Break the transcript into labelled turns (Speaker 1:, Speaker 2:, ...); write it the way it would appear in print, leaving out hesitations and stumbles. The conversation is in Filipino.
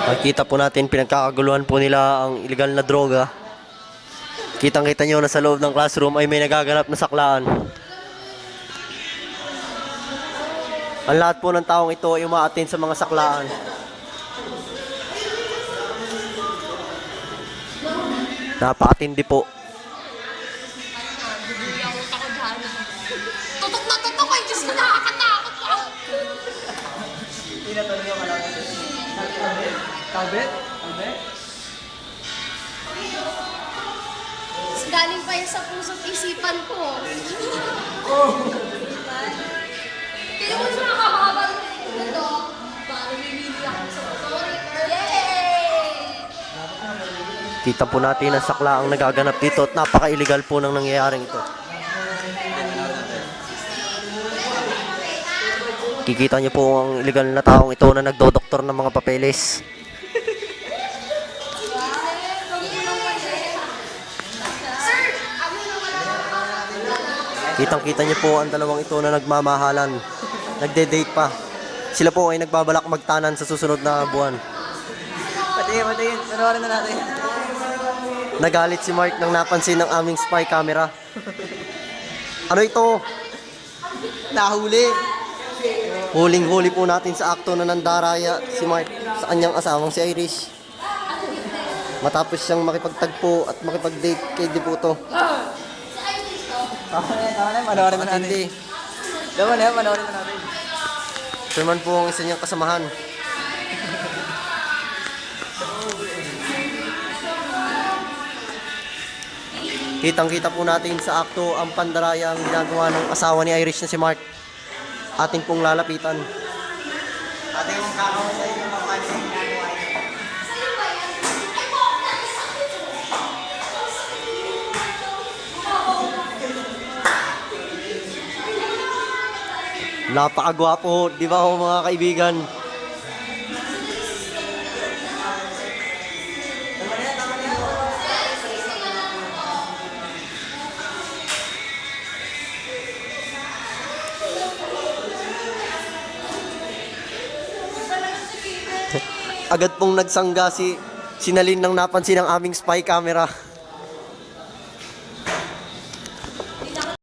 Speaker 1: Makikita po natin pinagkakaguluhan po nila ang illegal na droga. Kitang-kita nyo na sa loob ng classroom ay may nagaganap na saklaan. Ang lahat po ng taong ito ay umaatin sa mga saklaan. Napakatindi po.
Speaker 2: Tutok na tutok ay Diyos ko, nakakatakot po.
Speaker 3: Tinatalo yung kalaban. Kabit?
Speaker 2: Galing pa yan sa puso't isipan ko. Kaya mo naman nakakabang ito. Paano mimili ako sa sorry. Yay!
Speaker 1: Kita po natin ang sakla ang nagaganap dito at napaka-illegal po ng nangyayaring ito. Kikita niyo po ang illegal na taong ito na nagdodoktor ng mga papeles. Kitang-kita niyo po ang dalawang ito na nagmamahalan. Nagde-date pa. Sila po ay nagbabalak magtanan sa susunod na buwan.
Speaker 3: Patayin. Panoorin na natin.
Speaker 1: Nagalit si Mark nang napansin ng aming spy camera. Ano ito?
Speaker 3: Nahuli.
Speaker 1: Huling-huli po natin sa akto na nandaraya si Mark sa kanyang asawang si Irish. Matapos siyang makipagtagpo at makipag-date kay Diputo.
Speaker 3: Tama na, panoorin na natin. Panoorin na natin.
Speaker 1: Ito naman po ang isa niyang kasamahan. Kitang-kita po natin sa akto ang pandaraya ang ginagawa ng asawa ni Irish na si Mark. Ating pong lalapitan.
Speaker 3: Ate yung kakawasay yung mapapansin na ginagawa niya.
Speaker 1: Napakagwapo, di ba ho mga kaibigan? Agad pong nagsangga si Nalin nang napansin ang aming spy camera.